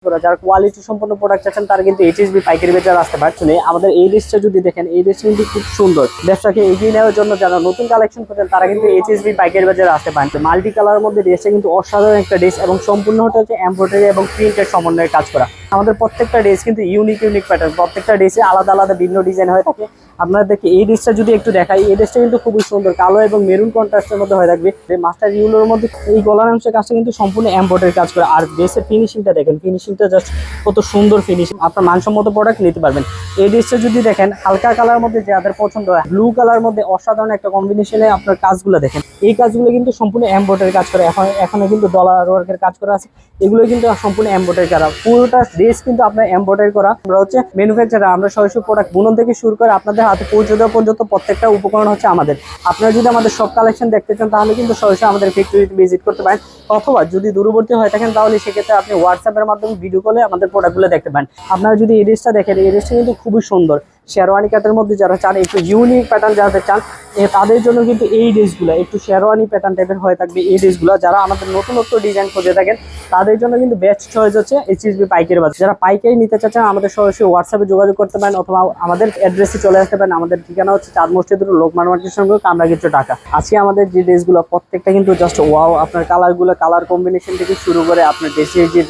যারা কোয়ালিটি সম্পন্ন প্রোডাক্ট চাচ্ছেন তারা কিন্তু এইচএসবি পাইকারি বাজার আসতে পারছেন। আমাদের এই ড্রেসটা যদি দেখেন, এই ড্রেসটা কিন্তু খুব সুন্দর। ব্যবসাকে এগিয়ে নেওয়ার জন্য যারা নতুন কালেকশন করেন তারা কিন্তু এইচএসবি পাইকারি বাজারে আসতে পারেন। মাল্টি কালারের মধ্যে ড্রেসটা কিন্তু অসাধারণ একটা ড্রেস এবং সম্পূর্ণ হচ্ছে এমব্রয়ডারি এবং প্রিন্টের সমন্বয়ে কাজ করা। আমাদের প্রত্যেকটা ড্রেস কিন্তু ইউনিক প্যাটার্ন, প্রত্যেকটা ড্রেসে আলাদা আলাদা ভিন্ন ডিজাইন হয়ে থাকে। আপনাদেরকে এই ড্রেসটা যদি একটু দেখাই, এই ড্রেসটা কিন্তু খুবই সুন্দর, কালো এবং মেরুন কন্ট্রাস্টের মধ্যে হয়ে থাকবে। মাস্টার ইউলোর মধ্যে এই গলার অংশের কাজটা কিন্তু সম্পূর্ণ এমব্রয়ডারি কাজ করে। আর ড্রেসের ফিনিশিংটা দেখেন, ফিনিশিংটা জাস্ট কত সুন্দর ফিনিশিং। আপনার মানসম্মত প্রোডাক্ট নিতে পারবেন। এই ড্রেসটা যদি দেখেন, হালকা কালার মধ্যে যাদের পছন্দ হয়, ব্লু কালার মধ্যে অসাধারণ একটা কম্বিনেশনে আপনার কাজগুলো দেখেন। এই কাজগুলো কিন্তু সম্পূর্ণ এমব্রয়ডারি কাজ করে। এখনো কিন্তু ডলার ওয়ার্কের কাজ করা আছে। এগুলো কিন্তু সম্পূর্ণ এমব্রয়ডারি করা। পুরোটা ড্রেস কিন্তু আপনার এমব্রয়ডারি করা। আমরা হচ্ছে ম্যানুফ্যাকচারার, আমরা সরাসরি প্রোডাক্ট বুনন থেকে শুরু করে আপনাদের হাতে পৌঁছে দেওয়া পর্যন্ত প্রত্যেকটা উপকরণ হচ্ছে আমাদের। আপনারা যদি আমাদের সব কালেকশন দেখতে চান তাহলে কিন্তু সরাসরি আমাদের ফ্যাক্টরিতে ভিজিট করতে পারেন, অথবা যদি দূরবর্তী হয়ে থাকেন তাহলে সেক্ষেত্রে আপনি হোয়াটসঅ্যাপের মাধ্যমে ভিডিও কলে আমাদের প্রোডাক্টগুলো দেখতে পান। আপনারা যদি এই ড্রেসটা দেখেন, এই ড্রেসটা কিন্তু খুবই সুন্দর। শেরওয়ানি কাটের মধ্যে যারা চান, একটু ইউনিক প্যাটার্ন যারা চান, তাদের জন্য কিন্তু এই ড্রেসগুলো একটু শেরওয়ানি প্যাটার্ন টাইপের হয়ে থাকবে। এই ড্রেসগুলো যারা আমাদের নতুনত্ব ডিজাইন খুঁজে থাকেন তাদের জন্য কিন্তু বেস্ট চয়েস হচ্ছে এইচএসবি পাইকারি বাজার। যারা পাইকারি নিতে চাচ্ছেন আমাদের সরাসরি হোয়াটসঅ্যাপে যোগাযোগ করতে পারেন, অথবা আমাদের অ্যাড্রেসে চলে আসতে পারেন। আমাদের ঠিকানা হচ্ছে চাঁদ মসজিদ রোড, লোকমান মার্কেটের সঙ্গে কামরাগীর ঢাকা। আজকে আমাদের যে ড্রেসগুলো প্রত্যেকটা কিন্তু জাস্ট ওয়াও। আপনার কালারগুলো, কালার কম্বিনেশন থেকে শুরু করে আপনার ড্রেসের যে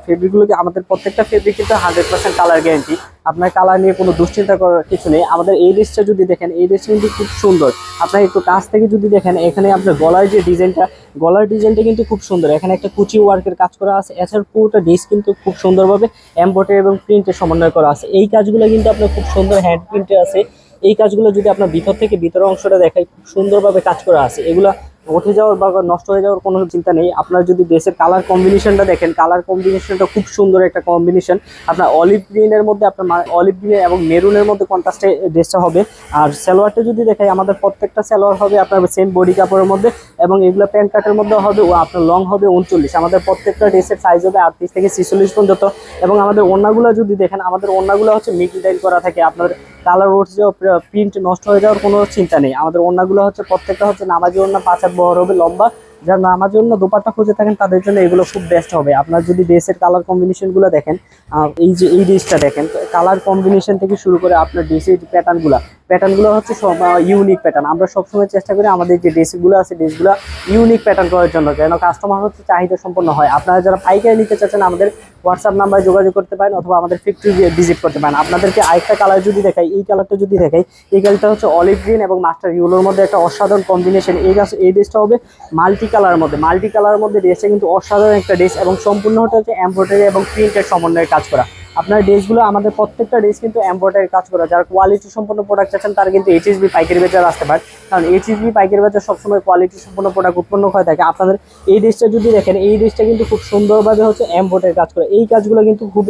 ফেব্রিকগুলোকে আমাদের প্রত্যেকটা ফেব্রিক কিন্তু 100% কালার গ্যারান্টি। আপনার কালার নিয়ে কোনো দুশ্চিন্তা করার কিছু নেই। আমাদের এই ড্রেসটা যদি দেখেন, এই ড্রেসটা কিন্তু খুব সুন্দর। আপনার একটু কাছ থেকে যদি দেখেন, এখানে আপনার গলার যে ডিজাইনটা, গলার ডিজাইনটা কিন্তু খুব সুন্দর। এখানে একটা কুচি ওয়ার্কের কাজ করা আছে। এছাড়া পুরোটা ড্রেস কিন্তু খুব সুন্দরভাবে এমব্রয়ডারি এবং প্রিন্টের সমন্বয় করা আছে। এই কাজগুলো কিন্তু আপনার খুব সুন্দর হ্যান্ড প্রিন্টে আছে। এই কাজগুলো যদি আপনার ভিতর থেকে ভিতরের অংশটা দেখাই, খুব সুন্দরভাবে কাজ করা আছে। এগুলো উঠে যাওয়ার বা নষ্ট হয়ে যাওয়ার কোনো চিন্তা নেই। আপনার যদি ড্রেসের কালার কম্বিনেশনটা দেখেন, কালার কম্বিনেশনটা খুব সুন্দর একটা কম্বিনেশন। আপনার অলিভ গ্রিনের মধ্যে, আপনার অলিভ গ্রিন এবং মেরুনের মধ্যে কন্ট্রাস্টে ড্রেসটা হবে। আর সালোয়ারটা যদি দেখাই, আমাদের প্রত্যেকটা সালোয়ার হবে আপনার সেম বডি কাপড়ের মধ্যে, এবং এগুলো প্যান্ট কাটের মধ্যে হবে। আপনার লং হবে 39। আমাদের প্রত্যেকটা ড্রেসের সাইজ হবে 38 থেকে 46 পর্যন্ত। এবং আমাদের ওড়নাগুলো যদি দেখেন, আমাদের ওড়নাগুলো হচ্ছে মিড ডিজাইন করা থাকে। আপনার কালার উঠে যাওয়া, প্রিন্ট নষ্ট হয়ে যাওয়ার কোনো চিন্তা নেই। আমাদের ওড়নাগুলো হচ্ছে প্রত্যেকটা হচ্ছে নামাজি ওড়না, 5 হাত বহর হবে, লম্বা। যারা নামাজি ওড়না দোপাট্টা খুঁজে থাকেন তাদের জন্য এগুলো খুব বেস্ট হবে। আপনার যদি ড্রেসের কালার কম্বিনেশনগুলো দেখেন, এই যে এই ড্রেসটা দেখেন, কালার কম্বিনেশন থেকে শুরু করে আপনার ড্রেসের প্যাটার্নগুলো হচ্ছে সব ইউনিক প্যাটার্ন। আমরা সবসময় চেষ্টা করি আমাদের যে ড্রেসগুলো আছে, ড্রেসগুলো ইউনিক প্যাটার্ন করার জন্য, যেন কাস্টমার হচ্ছে চাহিদা সম্পন্ন হয়। আপনারা যারা পাইকারি নিতে চাচ্ছেন আমাদের হোয়াটসঅ্যাপ নাম্বারে যোগাযোগ করতে পারেন, অথবা আমাদের ফ্যাক্টরি ভিজিট করতে পারেন। আপনাদেরকে আরেকটা কালার যদি দেখাই, এই কালারটা যদি দেখাই, এই কালারটা হচ্ছে অলিভ গ্রিন এবং মাস্টার ইউলোর মধ্যে একটা অসাধারণ কম্বিনেশন। এই ড্রেসটা হবে মাল্টি কালারের মধ্যে ড্রেসটা কিন্তু অসাধারণ একটা ড্রেস, এবং সম্পূর্ণ হচ্ছে এমব্রয়ডারি এবং প্রিন্টের সমন্বয়ে কাজ করা। আপনার ড্রেসগুলো, আমাদের প্রত্যেকটা ড্রেস কিন্তু এমব্রয়ডারি কাজ করা। যারা কোয়ালিটি সম্পন্ন প্রোডাক্ট চাচ্ছেন তারা কিন্তু এইচএসবি পাইকারি বাজার আসতে পারেন, কারণ এইচএসবি পাইকারি বাজার সবসময় কোয়ালিটি সম্পন্ন প্রোডাক্ট উৎপন্ন হয়ে থাকে। আপনাদের এই ড্রেসটা যদি দেখেন, এই ড্রেসটা কিন্তু খুব সুন্দরভাবে হচ্ছে এমব্রয়ডারি কাজ করে। এই কাজগুলো কিন্তু খুব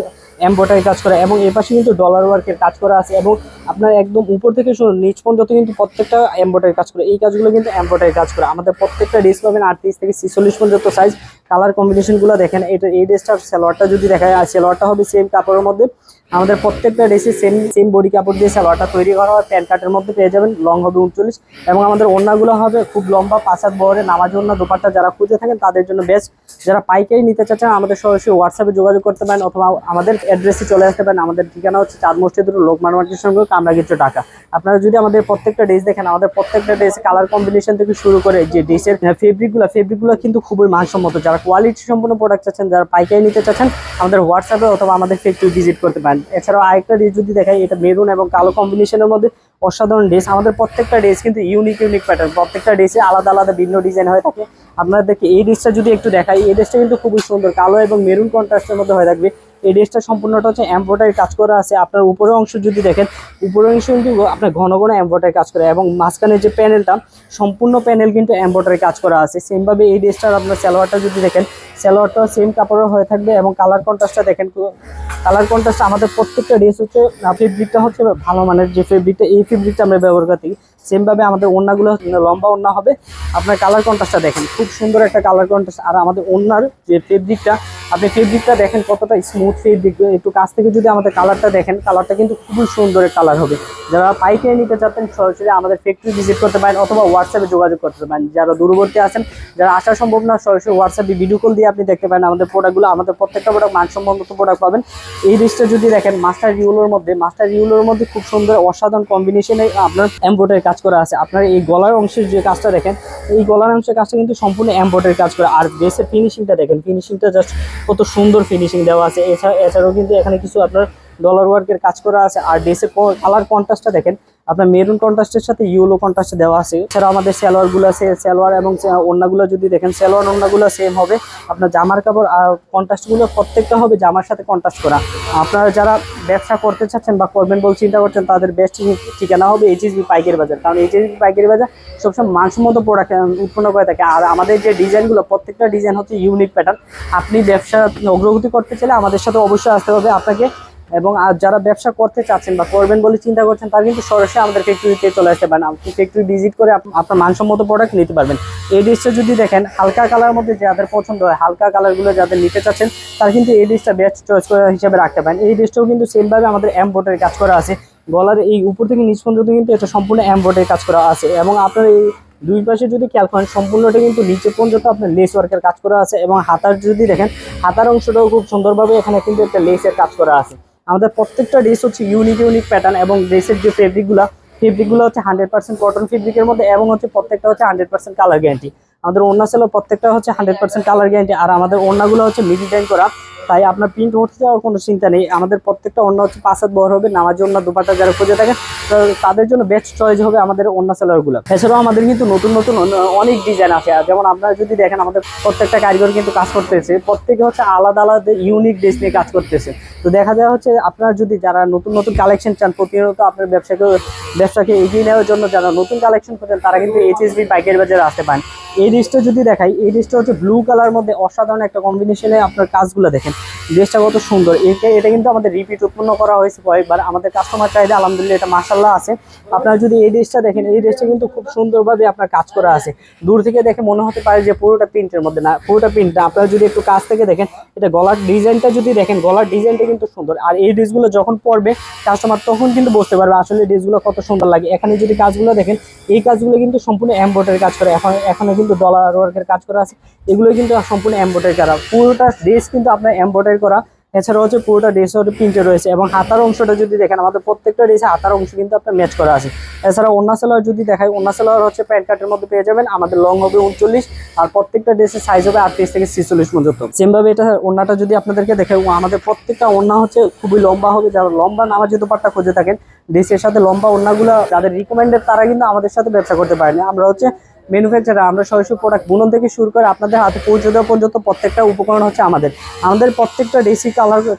এমব্রয়ডারি কাজ করা, এবং এর পাশে কিন্তু ডলার ওয়ার্কের কাজ করা আছে। এবং আপনার একদম উপর থেকে নিচ পর্যন্ত কিন্তু প্রত্যেকটা এমব্রয়ডারি কাজ করে। এই কাজগুলো কিন্তু এমব্রয়ডারি কাজ করে। আমাদের প্রত্যেকটা ড্রেস পাবেন 38 থেকে 46 পর্যন্ত সাইজ। কালার কম্বিনেশনগুলো দেখেন। এই ড্রেসটার সালোয়ারটা যদি দেখায়, আর সালোয়ারটা হবে সেম কাপড়ের মধ্যে। আমাদের প্রত্যেকটা ড্রেসে সেম বডি কাপড় দিয়ে সালোয়ারটা তৈরি করা হয়। প্যান্ট কাটের মধ্যে পেয়ে যাবেন, লং হবে 39। এবং আমাদের ওড়নাগুলো হবে খুব লম্বা, 5 হাত বহরে, নামাজি ওড়না দোপাট্টা। যারা খুঁজে থাকেন তাদের জন্য বেস্ট। যারা পাইকারি নিতে চাচ্ছেন আমাদের সরাসরি হোয়াটসঅ্যাপে যোগাযোগ করতে পারেন, অথবা আমাদের অ্যাড্রেসে চলে আসতে পারেন। আমাদের ঠিকানা হচ্ছে চাঁদ মসজিদ রোড, লোকমান মার্কেটের সঙ্গে কামরাগীর ঢাকা। আপনারা যদি আমাদের প্রত্যেকটা ড্রেস দেখেন, আমাদের প্রত্যেকটা ড্রেসে কালার কম্বিনেশন থেকে শুরু করে যে ড্রেসের ফেব্রিকগুলো কিন্তু খুবই মানসম্মত। যারা কোয়ালিটি সম্পন্ন প্রোডাক্ট চাচ্ছেন, যারা পাইকারি নিতে চাচ্ছেন, আমাদের হোয়াটসঅ্যাপে অথবা আমাদের ফ্যাক্টরি ভিজিট করতে পারেন। এছাড়াও আরেকটা ড্রেস যদি দেখাই, এটা মেরুন এবং কালো কম্বিনেশনের মধ্যে অসাধারণ ড্রেস। আমাদের প্রত্যেকটা ড্রেস কিন্তু ইউনিক প্যাটার্ন, প্রত্যেকটা ড্রেসে আলাদা আলাদা ভিন্ন ডিজাইন হয়ে থাকে। আপনাদেরকে এই ড্রেসটা যদি একটু দেখাই, এই ড্রেসটা কিন্তু খুবই সুন্দর, কালো এবং মেরুন কন্ট্রাস্টের মধ্যে হয়ে থাকবে। এই ড্রেসটা সম্পূর্ণটা হচ্ছে এমব্রয়ডারি কাজ করা আছে। আপনার উপরের অংশ যদি দেখেন, উপরের অংশ কিন্তু আপনার ঘন ঘন এমব্রয়ডারি কাজ করে, এবং মাঝখানে যে প্যানেলটা, সম্পূর্ণ প্যানেল কিন্তু এমব্রয়ডারি কাজ করা আছে। সেমভাবে এই ড্রেসটার আপনার সালোয়ারটা যদি দেখেন, সালোয়ারটা সেম কাপড়ের হয়ে থাকবে। এবং কালার কন্ট্রাস্টটা দেখেন, কালার কন্ট্রাস্ট আমাদের প্রত্যেকটা ড্রেস হচ্ছে, ফেব্রিকটা হচ্ছে ভালো মানের যে ফেব্রিকটা, এই ফেব্রিকটা আমরা ব্যবহার করতে। সেমভাবে আমাদের ওড়নাগুলো লম্বা ওড়না হবে। আপনার কালার কন্ট্রাস্টটা দেখেন, খুব সুন্দর একটা কালার কন্ট্রাস্ট। আর আমাদের ওড়নার যে ফেব্রিকটা, আপনি ফেব্রিকটা দেখেন কতটা স্মুথ ফেব্রিক, একটু কাছ থেকে যদি আমাদের কালারটা দেখেন, কালারটা কিন্তু খুবই সুন্দর কালার হবে। যারা পাইকারি নিতে চাচ্ছেন সরাসরি আমাদের ফ্যাক্টরি ভিজিট করতে পারেন অথবা হোয়াটসঅ্যাপে যোগাযোগ করতে পারেন। যারা দূরবর্তী আছেন, যারা আসা সম্ভব না, সরাসরি হোয়াটসঅ্যাপে ভিডিও কল দিয়ে আপনি দেখতে পারেন আমাদের প্রোডাক্টগুলো। আমাদের প্রত্যেকটা প্রোডাক্ট মানসম্মত প্রোডাক্ট পাবেন। এই ডিশটা যদি দেখেন মাস্টার ইউলোর মধ্যে খুব সুন্দর অসাধারণ কম্বিনেশনে আপনার এমব্রয়ডারি কাজ করা আছে। আপনার এই গলার অংশের যে কাজটা দেখেন, এই গলার অংশের কাজটা কিন্তু সম্পূর্ণ এমব্রয়ডারি কাজ করা। আর বেসের ফিনিশিংটা দেখেন, ফিনিশিংটা জাস্ট কত সুন্দর ফিনিশিং দেওয়া আছে। এছাড়াও কিন্তু এখানে কিছু আপনার ডলার ওয়ার্কের কাজ করা আছে। আর ড্রেসের কালার কন্ট্রাস্টটা দেখেন, আপনার মেরুন কন্ট্রাস্টের সাথে ইয়েলো কন্ট্রাস্ট দেওয়া আছে। এছাড়াও আমাদের সালোয়ারগুলো আছে, সালোয়ার এবং ওড়নাগুলো যদি দেখেন, সালোয়ার ওড়নাগুলো সেম হবে। আপনার জামার কাপড় আর কন্ট্রাস্টগুলো প্রত্যেকটা হবে জামার সাথে কন্ট্রাস্ট করা। আপনারা যারা ব্যবসা করতে চাচ্ছেন বা করবেন বলে চিন্তা করছেন, তাদের বেস্ট ঠিকানা হবে এইচএসবি পাইকারি বাজার। কারণ এইচএসবি পাইকারি বাজার সবসময় মানসম্মত প্রোডাক্ট উৎপন্ন করে থাকে। আর আমাদের যে ডিজাইনগুলো, প্রত্যেকটা ডিজাইন হচ্ছে ইউনিক প্যাটার্ন। আপনি ব্যবসা অগ্রগতি করতে চাইলে আমাদের সাথে অবশ্যই আসতে হবে আপনাকে। এবং আর যারা ব্যবসা করতে চাচ্ছেন বা করবেন বলে চিন্তা করছেন, তারা কিন্তু সরাসরি আমাদের ফ্যাক্টরিতে চলে আসতে পারেন। আপনি ফ্যাক্টরি ভিজিট করে আপনার মানসম্মত প্রোডাক্ট নিতে পারবেন। এই ডিশটা যদি দেখেন হালকা কালার মধ্যে যাদের পছন্দ হয়, হালকা কালারগুলো যাদের নিতে চাচ্ছেন, তারা কিন্তু এই ডিশটা বেস্ট চয়েস করে হিসেবে রাখতে পারেন। এই ডিশটাও কিন্তু সেমভাবে আমাদের এমব্রয়ডারি কাজ করা আছে। গলার এই উপর থেকে নিচ পর্যন্ত কিন্তু এটা সম্পূর্ণ এমব্রয়ডারি কাজ করা আছে। এবং আপনার এই দুই পাশে যদি খেয়াল করেন, সম্পূর্ণটা কিন্তু নিচে পর্যন্ত আপনার লেস ওয়ার্কের কাজ করা আছে। এবং হাতার যদি দেখেন, হাতার অংশটাও খুব সুন্দরভাবে এখানে কিন্তু একটা লেসের কাজ করা আছে। আমাদের প্রত্যেকটা ড্রেস হচ্ছে ইউনিক প্যাটার্ন। এবং ড্রেসের যে ফেব্রিকগুলো হচ্ছে 100% কটন ফেব্রিকের মধ্যে, এবং হচ্ছে প্রত্যেকটা হচ্ছে 100% কালার গ্যারান্টি। আমাদের ওড়না সেলো প্রত্যেকটা হচ্ছে 100% কালার গ্যারান্টি। আর আমাদের ওড়নাগুলো হচ্ছে ডিজাইন করা, তাই আপনার প্রিন্ট উঠতে যাওয়ার কোনো চিন্তা নেই। আমাদের প্রত্যেকটা ওড়না হচ্ছে 5 হাত বড় হবে। নামাজি ওড়না দুপাট্টা যারা খুঁজে থাকেন, তাদের জন্য বেস্ট চয়েস হবে আমাদের ওড়না সেলারগুলো। এছাড়াও আমাদের কিন্তু নতুন অনেক ডিজাইন আছে। যেমন আপনারা যদি দেখেন, আমাদের প্রত্যেকটা কারিগর কিন্তু কাজ করতেছে, প্রত্যেকে হচ্ছে আলাদা আলাদা ইউনিক ড্রেস নিয়ে কাজ করতেছে। তো দেখা যায় হচ্ছে আপনারা যদি যারা নতুন কালেকশন চান, প্রতিনিয়ত আপনার ব্যবসাকে এগিয়ে নেওয়ার জন্য যারা নতুন কালেকশন করছেন, তারা কিন্তু এইচএসবি পাইকারি বাজারে আসতে পারেন। এই ড্রেসটা যদি দেখাই, এই ড্রেসটা হচ্ছে ব্লু কালার মধ্যে অসাধারণ একটা কম্বিনেশনে। আপনার কাজগুলো দেখেন, ড্রেসটা কত সুন্দর। এটা কিন্তু আমাদের রিপিট উৎপন্ন করা হয়েছে কয়েকবার। আমাদের কাস্টমার চাহিদা আলহামদুলিল্লাহ এটা মাশাআল্লাহ আছে। আপনারা যদি এই ড্রেসটা দেখেন, এই ড্রেসটা কিন্তু খুব সুন্দরভাবে আপনার কাজ করা আছে। দূর থেকে দেখে মনে হতে পারে যে পুরোটা প্রিন্টের মধ্যে, না, পুরোটা প্রিন্ট না। আপনারা যদি একটু কাছ থেকে দেখেন, এটা গলার ডিজাইনটা যদি দেখেন, গলার ডিজাইনটা কিন্তু সুন্দর। আর এই ড্রেসগুলো যখন পরবে কাস্টমার, তখন কিন্তু বুঝতে পারবে আসলে ড্রেসগুলো কত সুন্দর লাগে। এখানে যদি কাজগুলো দেখেন, এই কাজগুলো কিন্তু সম্পূর্ণ এমব্রয়ডারি কাজ করা। এখনো কিন্তু ডলার ওয়ার্কের কাজ করা আছে। এগুলো কিন্তু সম্পূর্ণ এমব্রয়ডারি করা। পুরোটা ড্রেস কিন্তু আপনার এমব্রয়ডারি করা। এছাড়া হচ্ছে পুরোটা ড্রেস হচ্ছে প্রিন্টে রয়েছে। এবং হাতার অংশটা যদি দেখেন, আমাদের প্রত্যেকটা ড্রেসে হাতার অংশ কিন্তু আপনার ম্যাচ করা আছে। এছাড়া ওড়না সেলার যদি দেখাই, ওড়না সেলার হচ্ছে প্যান্ট কাটের মধ্যে পেয়ে যাবেন। আমাদের লং হবে 39, আর প্রত্যেকটা ড্রেসের সাইজ হবে 38 থেকে 46 পর্যন্ত। সেমভাবে এটা ওড়নাটা যদি আপনাদেরকে দেখাই, আমাদের প্রত্যেকটা ওড়না হচ্ছে খুবই লম্বা হবে। যারা লম্বা নামাজি দোপাট্টা খুঁজে থাকেন, ড্রেসের সাথে লম্বা ওড়নাগুলো যাদের রিকমেন্ডেড, তারা কিন্তু আমাদের সাথে ব্যবসা করতে পারেন। আমরা হচ্ছে ম্যানুফ্যাকচারার, আমরা সরাসরি প্রোডাক্ট বুনন থেকে শুরু করে আপনাদের হাতে পৌঁছে দেওয়া পর্যন্ত প্রত্যেকটা উপকরণ হচ্ছে আমাদের প্রত্যেকটা ড্রেসই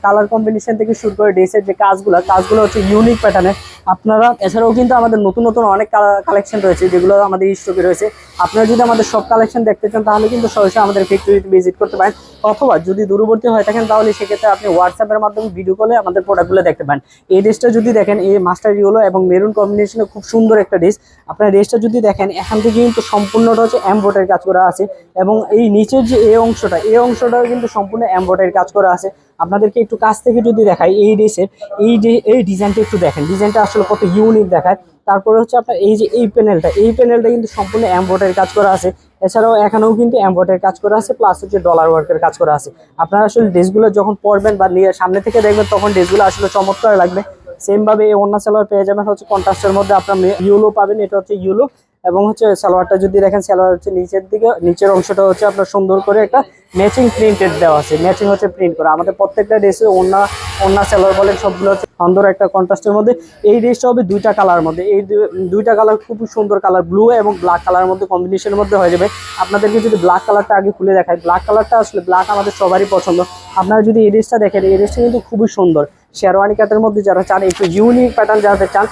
কালার কম্বিনেশন থেকে শুরু করে ড্রেসের যে কাজগুলো হচ্ছে ইউনিক প্যাটার্নের। আপনারা এছাড়াও কিন্তু আমাদের নতুন অনেক কালেকশন রয়েছে, যেগুলো আমাদের স্টকে রয়েছে। আপনারা যদি আমাদের সব কালেকশন দেখতে চান, তাহলে কিন্তু সরাসরি আমাদের ফ্যাক্টরিতে ভিজিট করতে পারেন। অথবা যদি দূরবর্তী হয়ে থাকেন, তাহলে সেক্ষেত্রে আপনি হোয়াটসঅ্যাপের মাধ্যমে ভিডিও কলে আমাদের প্রোডাক্টগুলো দেখতে পারেন। এই ড্রেসটা যদি দেখেন, এই মাস্টার ইয়েলো এবং মেরুন কম্বিনেশনে খুব সুন্দর একটা ড্রেস। আপনার ড্রেসটা যদি দেখেন, এখান থেকে কিন্তু সম্পূর্ণটা হচ্ছে এমব্রয়ডারি কাজ করা আছে। এবং এই নিচের যে এই অংশটাও কিন্তু সম্পূর্ণ এমব্রয়ডারি কাজ করা আছে। আপনাদেরকে একটু কাছ থেকে যদি দেখাই, এই ড্রেসের এই ডিজাইনটা একটু দেখেন, ডিজাইনটা আসলে কত ইউনিক দেখায়। তারপরে হচ্ছে আপনার এই যে এই প্যানেলটা কিন্তু সম্পূর্ণ এমব্রয়ডারি কাজ করা আছে। এছাড়াও এখানেও কিন্তু এমব্রয়ডারি কাজ করা আছে, প্লাস হচ্ছে ডলার ওয়ার্কের কাজ করা আছে। আপনারা আসলে ড্রেসগুলো যখন পরবেন বা সামনে থেকে দেখবেন, তখন ড্রেসগুলো আসলে চমৎকার লাগবে। সেম ভাবে এই ওড়না সালোয়ার পেয়ে যাবেন হচ্ছে কন্ট্রাস্টের মধ্যে। আপনার ইউলো পাবেন, এটা হচ্ছে ইউলো। এবং হচ্ছে সালোয়ারটা যদি দেখেন, সালোয়ার হচ্ছে নিচের অংশটা হচ্ছে আপনার সুন্দর করে একটা ম্যাচিং প্রিন্টেড দেওয়া আছে, ম্যাচিং হচ্ছে প্রিন্ট করা। আমাদের প্রত্যেকটা ড্রেসে ওড়না সালোয়ার বলেন, সবগুলো হচ্ছে সুন্দর একটা কন্ট্রাস্টের মধ্যে। এই ড্রেসটা হবে দুইটা কালার মধ্যে। এই দুইটা কালার খুব সুন্দর কালার, ব্লু এবং ব্ল্যাক কালারের মধ্যে কম্বিনেশনের মধ্যে হয়ে যাবে। আপনাদেরকে যদি ব্ল্যাক কালারটা আগে খুলে দেখায়, ব্ল্যাক কালারটা আসলে ব্ল্যাক আমাদের সবারই পছন্দ। আপনারা যদি এই ড্রেসটা দেখেন, এই ড্রেসটা কিন্তু খুবই সুন্দর। শেরওয়ানি কাটের মধ্যে যারা চান, একটু ইউনিক প্যাটার্ন যারা চান,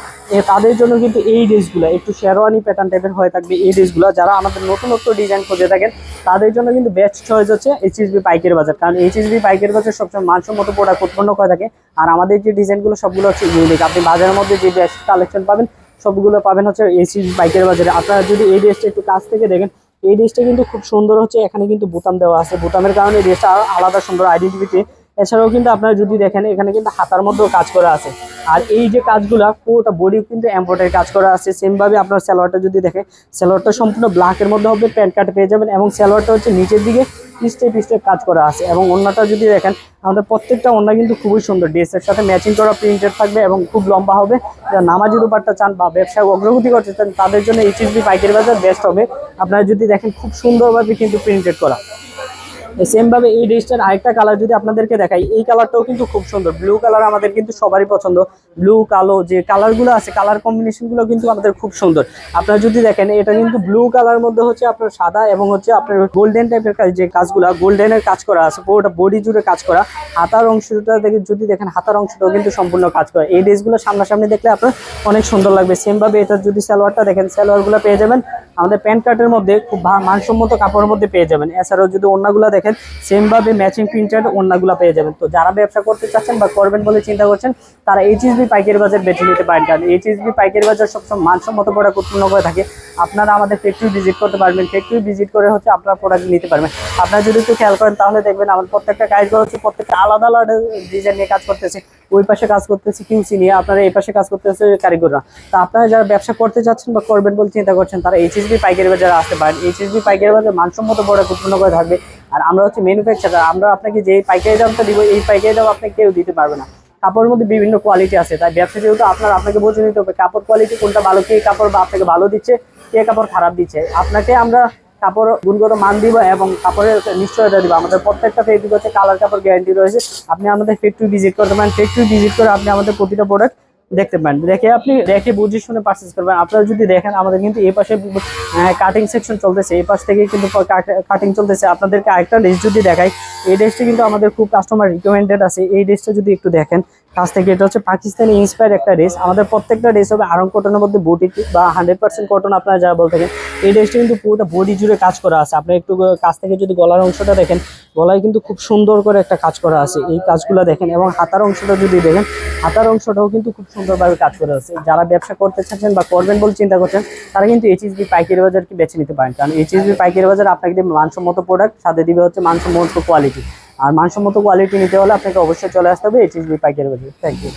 তাদের জন্য কিন্তু এই ড্রেসগুলো একটু শেরওয়ানি প্যাটার্ন টাইপের হয়ে থাকবে। এই ড্রেসগুলো যারা আমাদের নতুনত্ব ডিজাইন খুঁজে থাকেন, তাদের জন্য কিন্তু বেস্ট চয়েস হচ্ছে এইচএসবি পাইকারি বাজার। কারণ এইচএসবি পাইকারি বাজার সবসময় মানসম্মত প্রোডাক্ট উৎপন্ন করে থাকে। আর আমাদের যে ডিজাইনগুলো সবগুলো হচ্ছে ইউনিক। আপনি বাজারের মধ্যে যে বেস্ট কালেকশন পাবেন, সবগুলো পাবেন হচ্ছে এইচএসবি পাইকারি বাজারে। আপনারা যদি এই ড্রেসটা একটু কাছ থেকে দেখেন, এই ড্রেসটা কিন্তু খুব সুন্দর হচ্ছে, এখানে কিন্তু বোতাম দেওয়া আছে, বোতামের কারণে এই ড্রেসটা আলাদা সুন্দর আইডেন্টিটি। এছাড়াও কিন্তু আপনারা যদি দেখেন এখানে কিন্তু হাতার মধ্যেও কাজ করা আছে। আর এই যে কাজগুলা পুরোটা বডি কিন্তু এমব্রয়ডারি কাজ করা আছে। সেম ভাবে আপনার সালোয়ারটা যদি দেখেন, সালোয়ারটা সম্পূর্ণ ব্ল্যাকের মধ্যে হবে, প্যান্ট কাট পেয়ে যাবেন, এবং সালোয়ারটা হচ্ছে নিচের দিকে স্টেপ স্টেপ কাজ করা আছে। এবং ওড়নাটা যদি দেখেন, আমাদের প্রত্যেকটা ওড়না কিন্তু খুবই সুন্দর, ড্রেসের সাথে ম্যাচিং করা প্রিন্টেড থাকবে এবং খুব লম্বা হবে। যারা নামাজি দুপাট্টা চান বা ব্যবসায় অগ্রগতি করতে চান তাদের জন্য এইচএসবি পাইকারি বাজার বেস্ট হবে। আপনারা যদি দেখেন খুব সুন্দরভাবে কিন্তু প্রিন্টেড করা। সেম ভাবে এই ড্রেসটার আরেকটা কালার যদি আপনাদেরকে দেখাই, এই কালারটাও কিন্তু খুব সুন্দর, ব্লু কালার আমাদের কিন্তু সবারই পছন্দ। ব্লু কালো যে কালারগুলো আছে, কালার কম্বিনেশনগুলো কিন্তু আমাদের খুব সুন্দর। আপনারা যদি দেখেন এটা কিন্তু ব্লু কালার মধ্যে হচ্ছে আপনার সাদা এবং হচ্ছে আপনার গোল্ডেন টাইপের যে কাজগুলো, গোল্ডেনের কাজ করা আছে, পুরোটা বডি জুড়ে কাজ করা। হাতার অংশটা দেখে যদি দেখেন, হাতার অংশটাও কিন্তু সম্পূর্ণ কাজ করা। এই ড্রেসগুলো সামনাসামনি দেখলে আপনার অনেক সুন্দর লাগবে। সেম ভাবে এটা যদি সালোয়ারটা দেখেন, সালোয়ারগুলো পেয়ে যাবেন আমাদের প্যান্ট কার্টের মধ্যে, খুব মানসম্মত কাপড়ের মধ্যে পেয়ে যাবেন। এছাড়াও যদি ওড়নাগুলো দেখেন, সেম ভাবে ম্যাচিং প্রিন্টেড ওড়নাগুলো পেয়ে যাবেন। তো যারা ব্যবসা করতে চাচ্ছেন বা করবেন বলে চিন্তা করছেন, তারা এইচএসবি পাইকারি বাজার বেছে নিতে পারেন। কারণ এইচএসবি পাইকারি বাজার সবসময় মানসম্মত প্রোডাক্ট উৎপন্ন করে থাকে। আপনারা আমাদের ফ্যাক্টরি ভিজিট করতে পারবেন, ফ্যাক্টরি ভিজিট করে হচ্ছে আপনার প্রোডাক্ট নিতে পারবেন। আপনারা যদি একটু খেয়াল করেন তাহলে দেখবেন আমার প্রত্যেকটা কাজগুলো হচ্ছে প্রত্যেকটা আলাদা আলাদা ডিজাইন নিয়ে কাজ করতেছে। ওই পাশে কাজ করতেছে কিউসি নিয়ে, আপনারা এই পাশে কাজ করতেছে কারিগররা। তো আপনারা যারা ব্যবসা করতে চাচ্ছেন বা করবেন বলে চিন্তা করছেন, তারা এইচএসবি পাইকারি বাজারে আসতে পারেন। এইচএসবি পাইকারি বাজার মানসম্মত প্রোডাক্ট উৎপন্ন করে থাকবে। আর আমরা হচ্ছে ম্যানুফ্যাকচারার, আমরা আপনাকে যে পাইকারি দামটা দিব, এই পাইকারি দাম আপনাকে কেউ দিতে পারবে না। কাপড়ের মধ্যে বিভিন্ন কোয়ালিটি আছে, তাই ব্যবসা যেহেতু আপনাকে বুঝে নিতে হবে কাপড় কোয়ালিটি কোনটা ভালো, কে কাপড় বা আপনাকে ভালো দিচ্ছে, কে কাপড় খারাপ দিচ্ছে। আপনাকে আমরা কাপড় গুণগত মান দিব এবং কাপড়ের নিশ্চয়তা দিব। আমাদের প্রত্যেকটা ফ্যাক্টরি হচ্ছে কালার কাপড় গ্যারান্টি রয়েছে। আপনি আমাদের ফ্যাক্টরি ভিজিট করতে পারেন, ফ্যাক্টরি ভিজিট করে আপনি আমাদের প্রতিটা প্রোডাক্ট দেখতে পারেন, আপনি দেখে বুঝে শুনে পারচেজ করবেন। আপনারা যদি দেখেন আমাদের কিন্তু এই পাশে কাটিং সেকশন চলতেছে, এই পাশ থেকে কিন্তু কাটিং চলতেছে। আপনাদেরকে আরেকটা ড্রেস যদি দেখাই, এই ড্রেসটা কিন্তু আমাদের খুব কাস্টমার রিকমেন্ডেড আছে। এই ড্রেসটা যদি একটু দেখেন কাছ থেকে, এটা হচ্ছে পাকিস্তানি ইন্সপায়ার একটা ড্রেস। আমাদের প্রত্যেকটা ড্রেস হবে আরং কটনের মধ্যে বুটিক বা 100% কটন, আপনারা যারা বলতে থাকেন। এই ড্রেসটা কিন্তু পুরোটা বডি জুড়ে কাজ করা আছে। আপনি একটু কাছ থেকে যদি গলার অংশটা দেখেন, গলায় কিন্তু খুব সুন্দর করে একটা কাজ করা আছে, এই কাজগুলো দেখেন। এবং হাতার অংশটা যদি দেখেন, হাতার অংশটাও কিন্তু খুব সুন্দরভাবে কাজ করা আছে। যারা ব্যবসা করতে চাচ্ছেন বা করবেন বলে চিন্তা করছেন, তারা কিন্তু এইচএসবি পাইকারি বাজারকে বেছে নিতে পারেন। কারণ এইচএসবি পাইকারি বাজার আপনাকে দিবে মানসম্মত প্রোডাক্ট, সাথে দিবে হচ্ছে মানসম্মত কোয়ালিটি। আর মানসম্মত কোয়ালিটি নিতে হলে আপনাকে অবশ্যই চলে আসতে হবে এইচএসবি পাইকারি বাজার। Thank you.